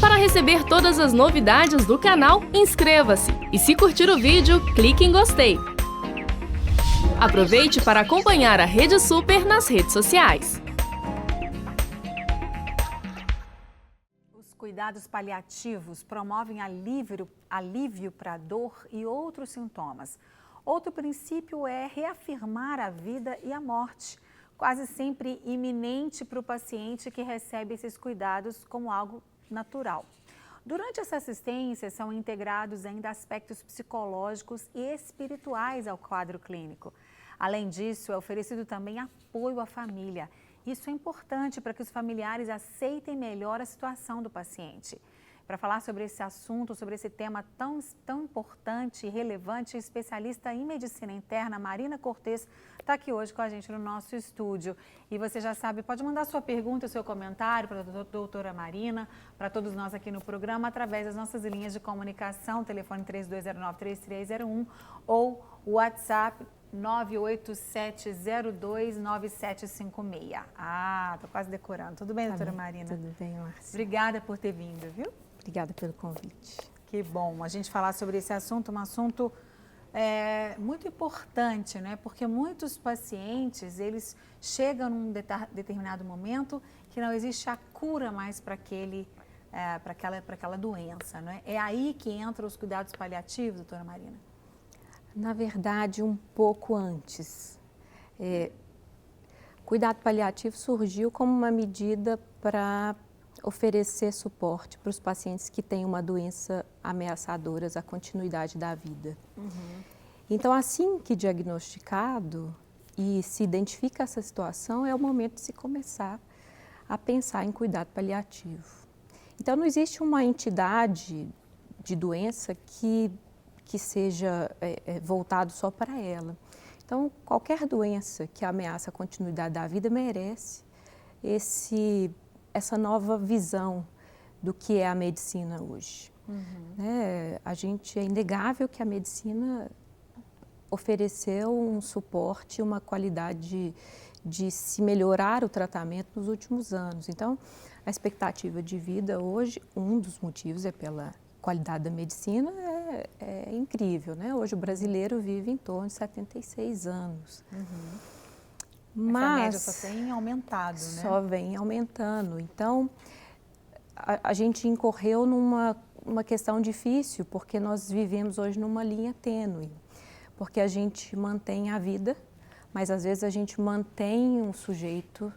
Para receber todas as novidades do canal, inscreva-se e se curtir o vídeo, clique em gostei. Aproveite para acompanhar a Rede Super nas redes sociais. Os cuidados paliativos promovem alívio para a dor e outros sintomas. Outro princípio é reafirmar a vida e a morte, quase sempre iminente para o paciente que recebe esses cuidados como algo natural. Durante essa assistência, são integrados ainda aspectos psicológicos e espirituais ao quadro clínico. Além disso, é oferecido também apoio à família. Isso é importante para que os familiares aceitem melhor a situação do paciente. Para falar sobre esse assunto, sobre esse tema tão importante e relevante, a especialista em medicina interna, Marina Cortes, está aqui hoje com a gente no nosso estúdio. E você já sabe, pode mandar sua pergunta, seu comentário para a doutora Marina, para todos nós aqui no programa, através das nossas linhas de comunicação, telefone 3209-3301 ou WhatsApp 987029756. Tô quase decorando. Tudo bem, doutora Marina? Tudo bem, Márcia. Obrigada por ter vindo, viu? Obrigada pelo convite. Que bom a gente falar sobre esse assunto, um assunto muito importante, né? Porque muitos pacientes, eles chegam num determinado momento que não existe a cura mais para aquela doença, né? É aí que entram os cuidados paliativos, doutora Marina? Na verdade, um pouco antes. Cuidado paliativo surgiu como uma medida para oferecer suporte para os pacientes que têm uma doença ameaçadora à continuidade da vida. Então, assim que diagnosticado e se identifica essa situação, é o momento de se começar a pensar em cuidado paliativo. Então, não existe uma entidade de doença que seja voltado só para ela. Então, qualquer doença que ameaça a continuidade da vida merece essa nova visão do que é a medicina hoje. É inegável que a medicina ofereceu um suporte, uma qualidade de se melhorar o tratamento nos últimos anos. Então, a expectativa de vida hoje, um dos motivos é pela qualidade da medicina, é incrível, né? Hoje o brasileiro vive em torno de 76 anos. Mas essa média só tem aumentado, né? Só vem aumentando. Então, a gente incorreu numa questão difícil, porque nós vivemos hoje numa linha tênue. Porque a gente mantém a vida, mas às vezes a gente mantém um sujeito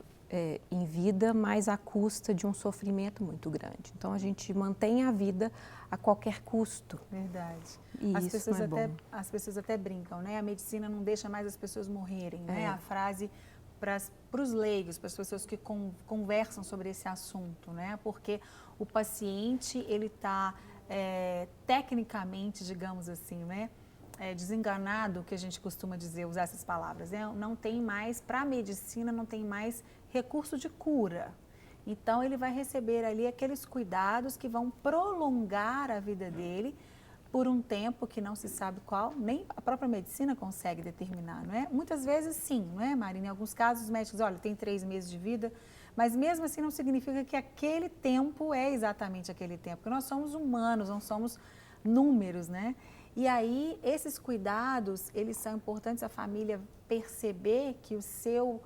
em vida, mas à custa de um sofrimento muito grande. Então, a gente mantém a vida a qualquer custo. Verdade. E isso não é bom. As pessoas até brincam, né? A medicina não deixa mais as pessoas morrerem, né? A frase para os leigos, para as pessoas que conversam sobre esse assunto, né? Porque o paciente, ele está tecnicamente, digamos assim, né? Desenganado, que a gente costuma dizer, usar essas palavras, né? Não tem mais, para a medicina, não tem mais recurso de cura. Então, ele vai receber ali aqueles cuidados que vão prolongar a vida dele por um tempo que não se sabe qual, nem a própria medicina consegue determinar, não é? Muitas vezes sim, não é, Marina? Em alguns casos os médicos, olha, tem 3 meses de vida, mas mesmo assim não significa que aquele tempo é exatamente aquele tempo, porque nós somos humanos, não somos números, né? E aí, esses cuidados, eles são importantes a família perceber que o seu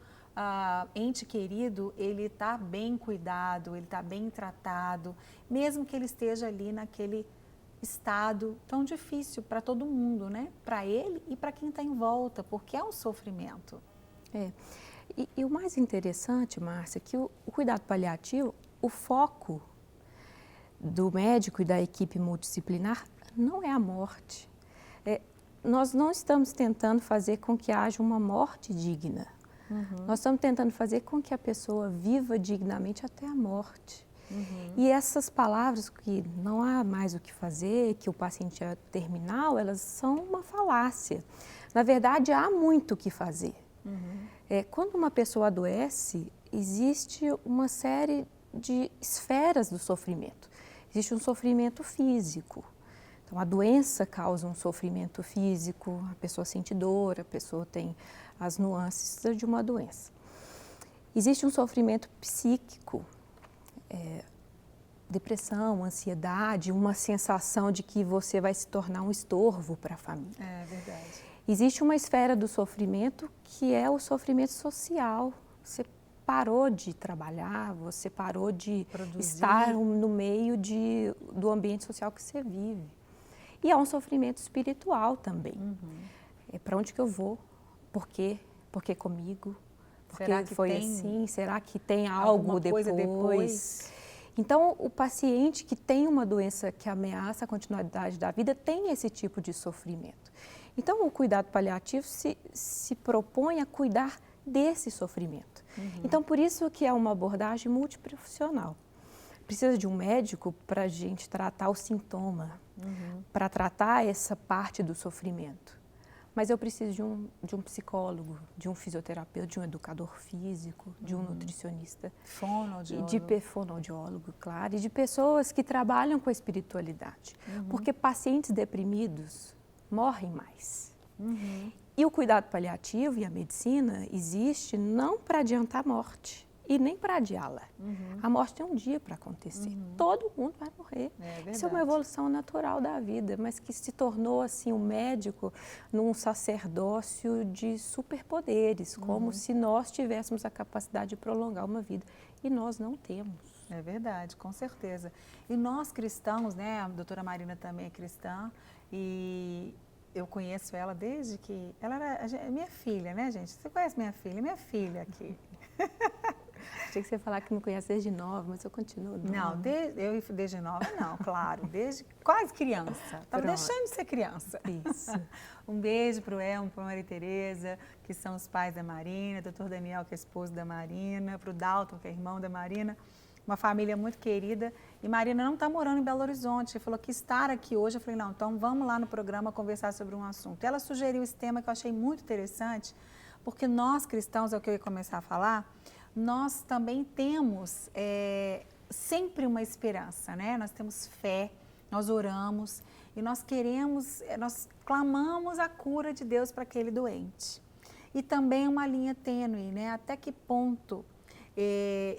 ente querido, ele está bem cuidado, ele está bem tratado, mesmo que ele esteja ali naquele estado tão difícil para todo mundo, né? Para ele e para quem está em volta, porque é um sofrimento. E o mais interessante, Márcia, é que o cuidado paliativo, o foco do médico e da equipe multidisciplinar não é a morte. Nós não estamos tentando fazer com que haja uma morte digna. Nós estamos tentando fazer com que a pessoa viva dignamente até a morte. E essas palavras que não há mais o que fazer, que o paciente é terminal, elas são uma falácia. Na verdade, há muito o que fazer. Quando uma pessoa adoece, existe uma série de esferas do sofrimento. Existe um sofrimento físico. Então, a doença causa um sofrimento físico, a pessoa sente dor, a pessoa tem as nuances de uma doença. Existe um sofrimento psíquico, depressão, ansiedade, uma sensação de que você vai se tornar um estorvo para a família. É verdade. Existe uma esfera do sofrimento que é o sofrimento social. Você parou de trabalhar, você parou de estar no meio do ambiente social que você vive. E há um sofrimento espiritual também. É para onde que eu vou? Por quê? Por que comigo? Porque Será que foi tem assim? Será que tem algo depois? Então, o paciente que tem uma doença que ameaça a continuidade da vida tem esse tipo de sofrimento. Então, o cuidado paliativo se propõe a cuidar desse sofrimento. Então, por isso que é uma abordagem multiprofissional. Precisa de um médico para a gente tratar o sintoma, para tratar essa parte do sofrimento. Mas eu preciso de um psicólogo, de um fisioterapeuta, de um educador físico, de um nutricionista. Fonoaudiólogo. De fonoaudiólogo, claro, e de pessoas que trabalham com a espiritualidade. Porque pacientes deprimidos morrem mais. E o cuidado paliativo e a medicina existe não para adiantar a morte e nem para adiá-la. A morte tem um dia para acontecer. Todo mundo vai morrer. Isso é uma evolução natural da vida, mas que se tornou assim um médico num sacerdócio de superpoderes, como se nós tivéssemos a capacidade de prolongar uma vida. E nós não temos. É verdade, com certeza. E nós cristãos, né, a doutora Marina também é cristã, e eu conheço ela desde que... Ela era minha filha, né, gente? Você conhece minha filha? Minha filha aqui. Achei que você ia falar que me conhece desde nova, mas eu continuo nova. Não, desde nova não, claro. Desde quase criança. Estava deixando de ser criança. Isso. Um beijo para o Elmo, para a Maria Tereza, que são os pais da Marina, doutor Daniel, que é esposo da Marina, para o Dalton, que é irmão da Marina. Uma família muito querida. E Marina não está morando em Belo Horizonte. Ele falou que estar aqui hoje. Eu falei, não, então vamos lá no programa conversar sobre um assunto. Ela sugeriu esse tema que eu achei muito interessante, porque nós cristãos, é o que eu ia começar a falar, nós também temos sempre uma esperança, né? Nós temos fé, nós oramos e nós clamamos a cura de Deus para aquele doente. E também uma linha tênue, né? Até que ponto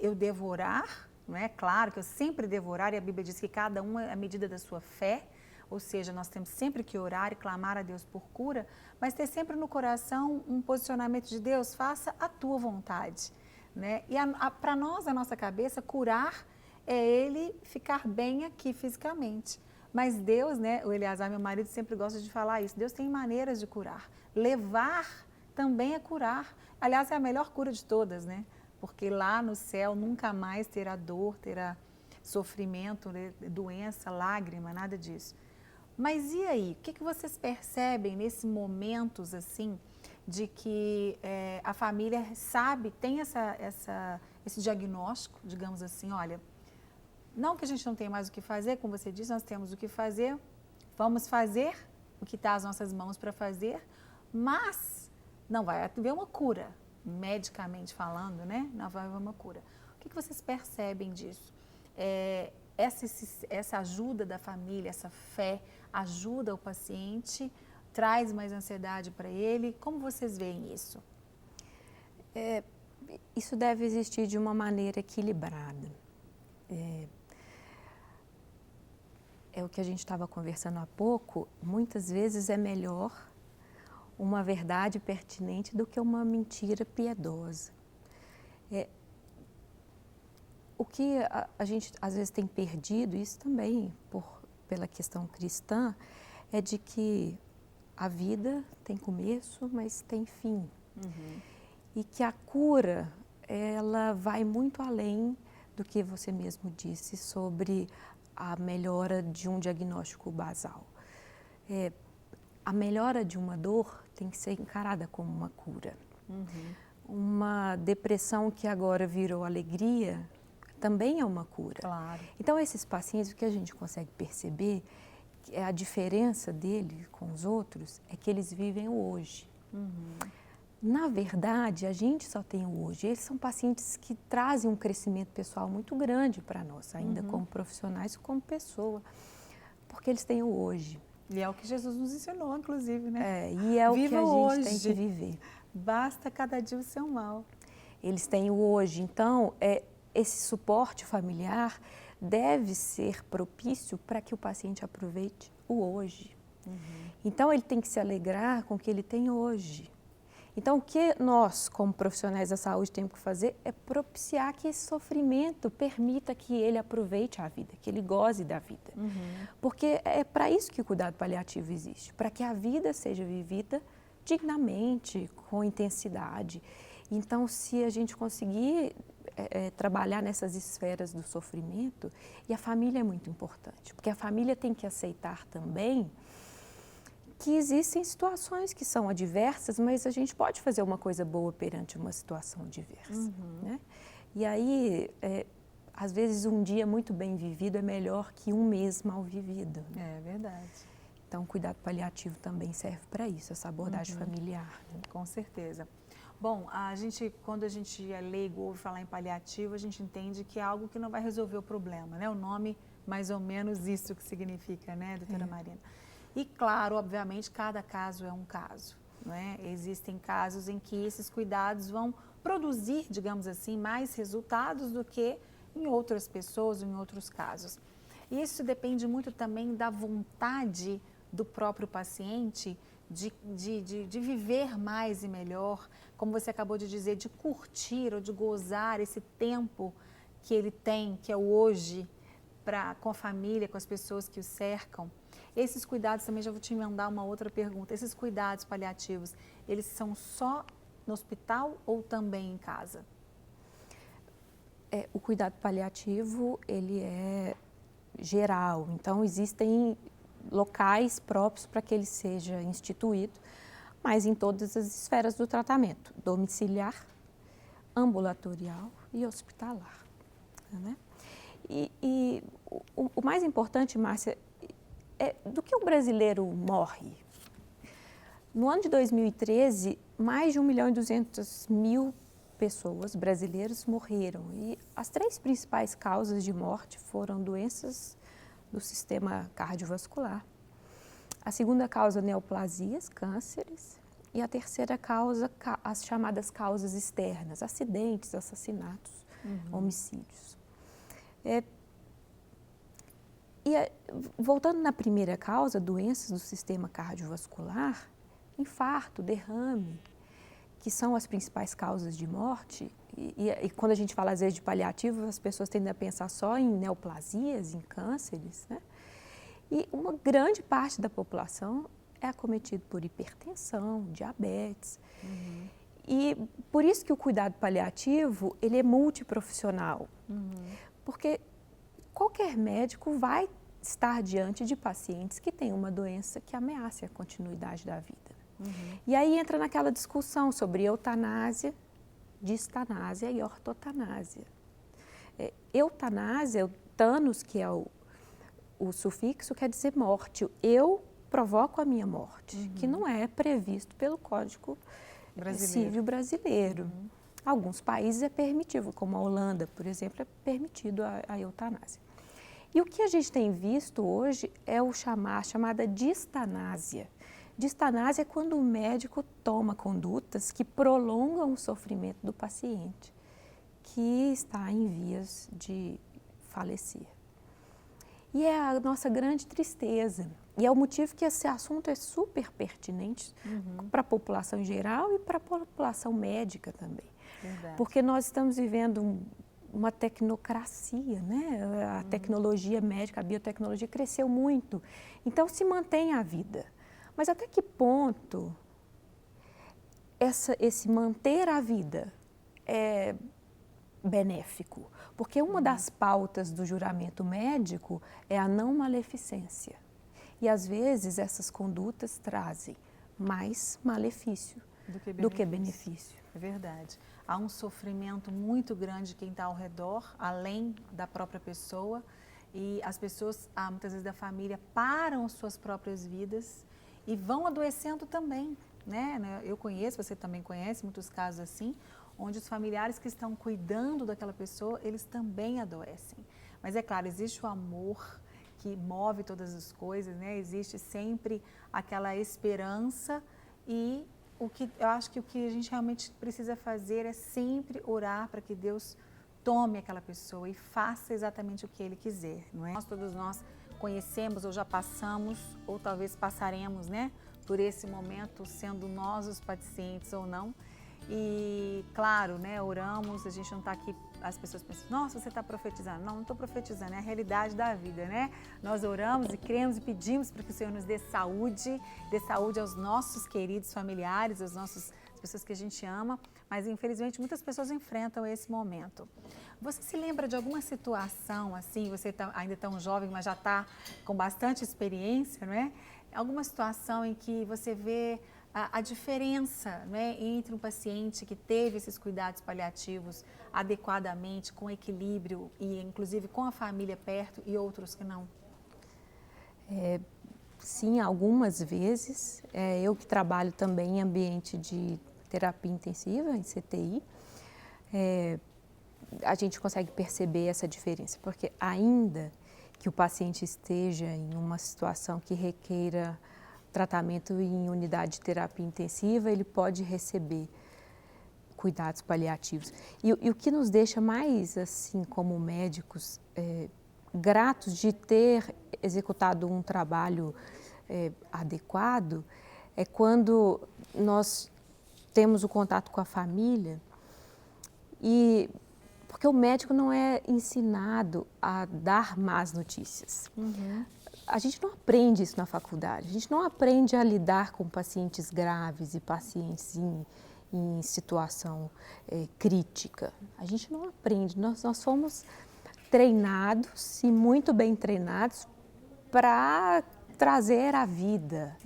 eu devo orar, não é? Claro que eu sempre devo orar, e a Bíblia diz que cada um é a medida da sua fé, ou seja, nós temos sempre que orar e clamar a Deus por cura, mas ter sempre no coração um posicionamento de Deus, faça a tua vontade, né? E para nós, a nossa cabeça, curar é Ele ficar bem aqui fisicamente. Mas Deus, né, o Eleazar, meu marido, sempre gosta de falar isso, Deus tem maneiras de curar. Levar também é curar. Aliás, é a melhor cura de todas, né? Porque lá no céu nunca mais terá dor, terá sofrimento, doença, lágrima, nada disso. Mas e aí? O que vocês percebem nesses momentos assim, de que a família sabe, tem esse diagnóstico, digamos assim, olha, não que a gente não tenha mais o que fazer, como você disse, nós temos o que fazer, vamos fazer o que está às nossas mãos para fazer, mas não vai haver uma cura, medicamente falando, né? Não vai haver uma cura. O que vocês percebem disso? Essa ajuda da família, essa fé, ajuda o paciente, traz mais ansiedade para ele. Como vocês veem isso? Isso deve existir de uma maneira equilibrada. É o que a gente estava conversando há pouco, muitas vezes é melhor uma verdade pertinente do que uma mentira piedosa. O que a gente às vezes tem perdido, isso também pela questão cristã, é de que a vida tem começo, mas tem fim. E que a cura, ela vai muito além do que você mesmo disse sobre a melhora de um diagnóstico basal. A melhora de uma dor tem que ser encarada como uma cura. Uma depressão que agora virou alegria também é uma cura. Claro. Então, esses pacientes, o que a gente consegue perceber, a diferença dele com os outros, é que eles vivem o hoje. Na verdade, a gente só tem o hoje. Eles são pacientes que trazem um crescimento pessoal muito grande para nós, ainda como profissionais, como pessoa, porque eles têm o hoje. E é o que Jesus nos ensinou, inclusive, né? E é Viva o que a gente hoje. tem que viver. Basta cada dia o seu mal. Eles têm o hoje. Então, esse suporte familiar deve ser propício para que o paciente aproveite o hoje. Então, ele tem que se alegrar com o que ele tem hoje. Então, o que nós, como profissionais da saúde, temos que fazer é propiciar que esse sofrimento permita que ele aproveite a vida, que ele goze da vida. Porque é para isso que o cuidado paliativo existe, para que a vida seja vivida dignamente, com intensidade. Então, se a gente conseguir trabalhar nessas esferas do sofrimento, e a família é muito importante, porque a família tem que aceitar também que existem situações que são adversas, mas a gente pode fazer uma coisa boa perante uma situação adversa. Né? E aí, às vezes, um dia muito bem vivido é melhor que um mês mal vivido. É verdade. Então, o cuidado paliativo também serve para isso, essa abordagem familiar. Né? Com certeza. Bom, quando a gente é leigo ou ouve falar em paliativo, a gente entende que é algo que não vai resolver o problema, né? O nome, mais ou menos isso que significa, né, doutora Marina? E claro, obviamente, cada caso é um caso, né? Existem casos em que esses cuidados vão produzir, digamos assim, mais resultados do que em outras pessoas, em outros casos. E isso depende muito também da vontade do próprio paciente de viver mais e melhor, como você acabou de dizer, de curtir ou de gozar esse tempo que ele tem, que é o hoje, com a família, com as pessoas que o cercam. Esses cuidados, também já vou te mandar uma outra pergunta, esses cuidados paliativos, eles são só no hospital ou também em casa? O cuidado paliativo, ele é geral, então existem locais próprios para que ele seja instituído, mas em todas as esferas do tratamento, domiciliar, ambulatorial e hospitalar. Né? E o mais importante, Márcia, é do que o brasileiro morre. No ano de 2013, mais de 1.200.000 pessoas brasileiras morreram e as 3 principais causas de morte foram doenças do sistema cardiovascular. A segunda causa, neoplasias, cânceres, e a terceira causa, as chamadas causas externas, acidentes, assassinatos, homicídios. Voltando na primeira causa, doenças do sistema cardiovascular, infarto, derrame, que são as principais causas de morte, e quando a gente fala às vezes de paliativo, as pessoas tendem a pensar só em neoplasias, em cânceres, né? E uma grande parte da população é acometida por hipertensão, diabetes. E por isso que o cuidado paliativo, ele é multiprofissional. Porque qualquer médico vai estar diante de pacientes que têm uma doença que ameaça a continuidade da vida. E aí entra naquela discussão sobre eutanásia, distanásia e ortotanásia. Eutanásia, o tanos, que é o sufixo, quer dizer morte. Eu provoco a minha morte, que não é previsto pelo Código Civil brasileiro. Alguns países é permitido, como a Holanda, por exemplo, é permitido a eutanásia. E o que a gente tem visto hoje é a chamada distanásia. Distanásia é quando o médico toma condutas que prolongam o sofrimento do paciente, que está em vias de falecer. E é a nossa grande tristeza. E é o motivo que esse assunto é super pertinente para a população em geral e para a população médica também. Verdade. Porque nós estamos vivendo uma tecnocracia, né? A tecnologia médica, a biotecnologia cresceu muito. Então, se mantém a vida. Mas até que ponto esse manter a vida é benéfico? Porque uma das pautas do juramento médico é a não maleficência. E, às vezes, essas condutas trazem mais malefício do que benefício. É verdade. Há um sofrimento muito grande de quem está ao redor, além da própria pessoa. E as pessoas, muitas vezes da família, param suas próprias vidas e vão adoecendo também. Né? Eu conheço, você também conhece muitos casos assim, onde os familiares que estão cuidando daquela pessoa, eles também adoecem. Mas é claro, existe o amor que move todas as coisas, né? Existe sempre aquela esperança e eu acho que o que a gente realmente precisa fazer é sempre orar para que Deus tome aquela pessoa e faça exatamente o que ele quiser, não é? Todos nós conhecemos ou já passamos, ou talvez passaremos, né, por esse momento, sendo nós os pacientes ou não. E, claro, né, oramos, a gente não está aqui, as pessoas pensam, nossa, você está profetizando. Não, não estou profetizando, é a realidade da vida, né? Nós oramos e cremos e pedimos para que o Senhor nos dê saúde aos nossos queridos familiares, às pessoas que a gente ama, mas infelizmente muitas pessoas enfrentam esse momento. Você se lembra de alguma situação assim, você ainda tão jovem, mas já está com bastante experiência, não é? Alguma situação em que você vê a diferença, né, entre um paciente que teve esses cuidados paliativos adequadamente, com equilíbrio e inclusive com a família perto e outros que não? Sim, algumas vezes. Eu que trabalho também em ambiente de terapia intensiva, em CTI, a gente consegue perceber essa diferença, porque ainda que o paciente esteja em uma situação que requeira tratamento em unidade de terapia intensiva, ele pode receber cuidados paliativos. E o que nos deixa mais, assim, como médicos, gratos de ter executado um trabalho adequado, é quando nós temos o contato com a família, porque o médico não é ensinado a dar más notícias. Uhum. A gente não aprende isso na faculdade, a gente não aprende a lidar com pacientes graves e pacientes em situação crítica. A gente não aprende, nós fomos treinados e muito bem treinados para trazer a vida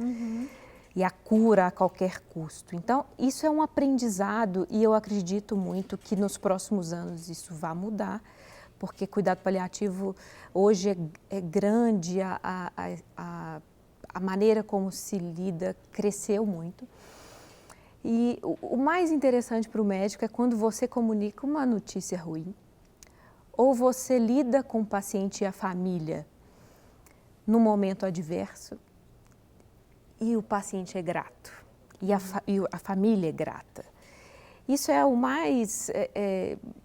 e a cura a qualquer custo. Então, isso é um aprendizado e eu acredito muito que nos próximos anos isso vai mudar, porque cuidado paliativo hoje é grande, a maneira como se lida cresceu muito. E o mais interessante para o médico é quando você comunica uma notícia ruim, ou você lida com o paciente e a família num momento adverso, e o paciente é grato, e a família é grata. Isso é o mais,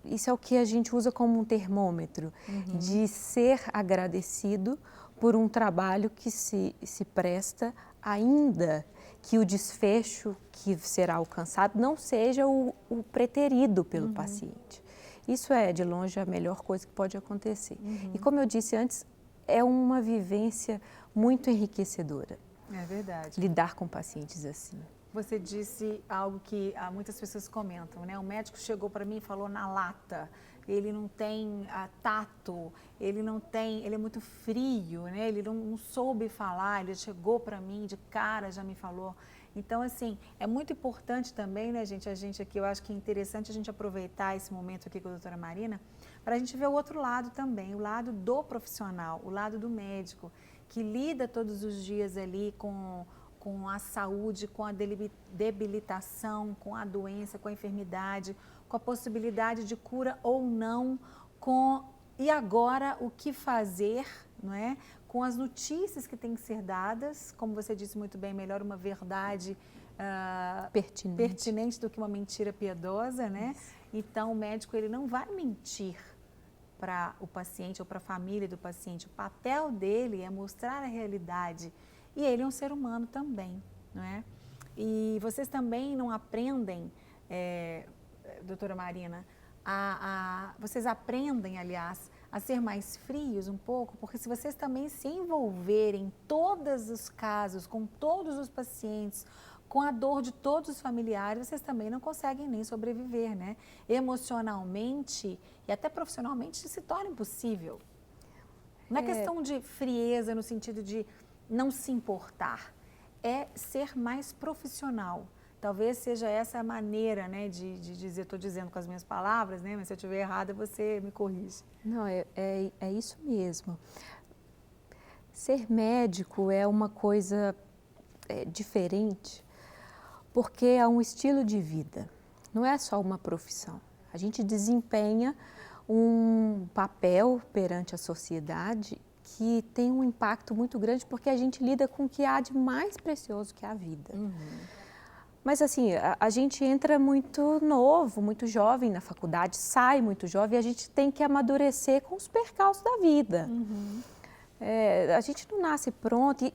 isso é o que a gente usa como um termômetro, de ser agradecido por um trabalho que se presta, ainda que o desfecho que será alcançado não seja o preterido pelo paciente. Isso é, de longe, a melhor coisa que pode acontecer. E como eu disse antes, é uma vivência muito enriquecedora. É verdade. Lidar com pacientes assim. Você disse algo que muitas pessoas comentam, né? O médico chegou para mim e falou na lata, ele não tem tato, ele é muito frio, né? Ele não soube falar, ele chegou para mim de cara, já me falou. Então, assim, é muito importante também, né, gente, a gente aqui, eu acho que é interessante a gente aproveitar esse momento aqui com a doutora Marina, para a gente ver o outro lado também, o lado do profissional, o lado do médico, que lida todos os dias ali com a saúde, com a debilitação, com a doença, com a enfermidade, com a possibilidade de cura ou não, e agora o que fazer, não é? Com as notícias que têm que ser dadas, como você disse muito bem, melhor uma verdade pertinente do que uma mentira piedosa, né? Isso. Então o médico ele não vai mentir para o paciente ou para a família do paciente, o papel dele é mostrar a realidade. E ele é um ser humano também, não é? E vocês também não aprendem, doutora Marina, vocês aprendem, aliás, a ser mais frios um pouco, porque se vocês também se envolverem em todos os casos, com todos os pacientes, com a dor de todos os familiares, vocês também não conseguem nem sobreviver, né? Emocionalmente e até profissionalmente se torna impossível. Não é questão de frieza no sentido de não se importar, é ser mais profissional. Talvez seja essa a maneira, né, de dizer, estou dizendo com as minhas palavras, né, mas se eu estiver errada, você me corrige. Não, é isso mesmo. Ser médico é uma coisa diferente, porque é um estilo de vida, não é só uma profissão. A gente desempenha um papel perante a sociedade que tem um impacto muito grande, porque a gente lida com o que há de mais precioso que é a vida. Mas assim, a gente entra muito novo, muito jovem na faculdade, sai muito jovem e a gente tem que amadurecer com os percalços da vida. A gente não nasce pronto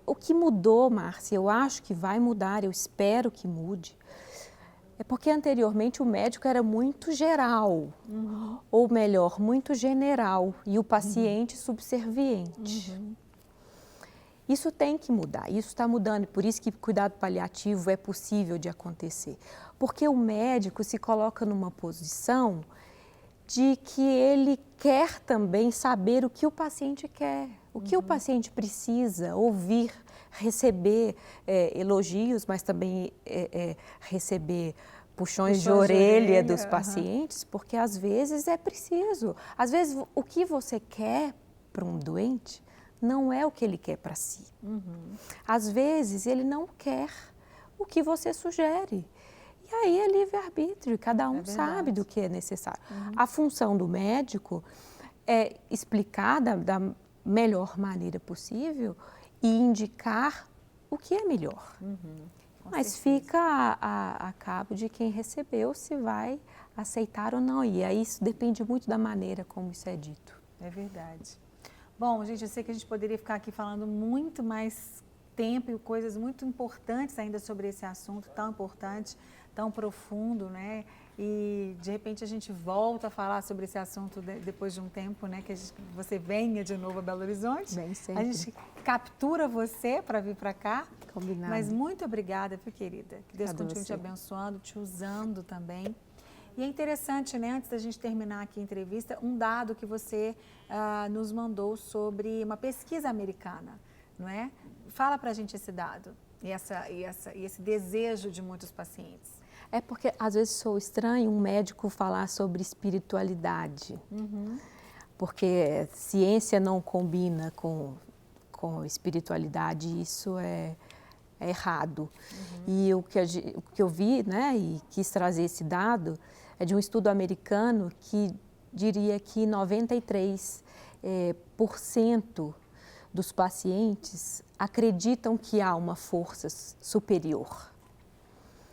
o que mudou, Márcia, eu acho que vai mudar, eu espero que mude, é porque anteriormente o médico era muito geral, ou melhor, muito general, e o paciente subserviente. Isso tem que mudar, isso está mudando, e por isso que cuidado paliativo é possível de acontecer. Porque o médico se coloca numa posição de que ele quer também saber o que o paciente quer, o que o paciente precisa ouvir, receber elogios, mas também receber puxões de orelha dos pacientes, porque às vezes é preciso. Às vezes o que você quer para um doente não é o que ele quer para si. Às vezes ele não quer o que você sugere. E aí é livre-arbítrio, cada um sabe do que é necessário. A função do médico é explicar da melhor maneira possível e indicar o que é melhor. Mas fica a cabo de quem recebeu se vai aceitar ou não. E aí isso depende muito da maneira como isso é dito. É verdade. Bom, gente, eu sei que a gente poderia ficar aqui falando muito mais tempo e coisas muito importantes ainda sobre esse assunto tão importante, tão profundo, né? E de repente a gente volta a falar sobre esse assunto depois de um tempo, né? Que você venha de novo a Belo Horizonte. Bem, sempre. A gente captura você para vir para cá. Combinado. Mas muito obrigada, viu, querida? Que Deus continue te você. abençoando, te usando também. E é interessante, né, antes da gente terminar aqui a entrevista, um dado que você nos mandou sobre uma pesquisa americana, não é? Fala pra gente esse dado e esse desejo de muitos pacientes. É porque às vezes sou estranho um médico falar sobre espiritualidade, porque ciência não combina com espiritualidade, isso é errado. E o que eu vi, né, e quis trazer esse dado, é de um estudo americano que diria que 93% dos pacientes acreditam que há uma força superior.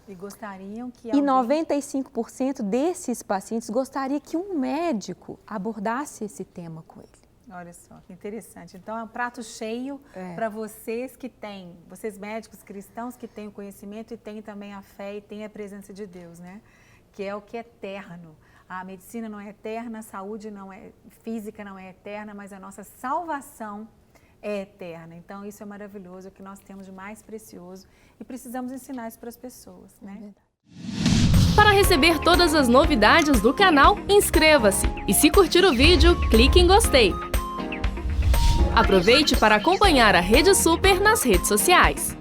E gostariam que E 95% desses pacientes gostaria que um médico abordasse esse tema com ele. Olha só, que interessante. Então, é um prato cheio para vocês que têm, vocês médicos cristãos que têm o conhecimento e têm também a fé e têm a presença de Deus, né? Que é o que é eterno. A medicina não é eterna, a saúde não é física, não é eterna, mas a nossa salvação é eterna. Então, isso é maravilhoso, é o que nós temos de mais precioso e precisamos ensinar isso para as pessoas, né? Para receber todas as novidades do canal, inscreva-se e se curtir o vídeo, clique em gostei. Aproveite para acompanhar a Rede Super nas redes sociais.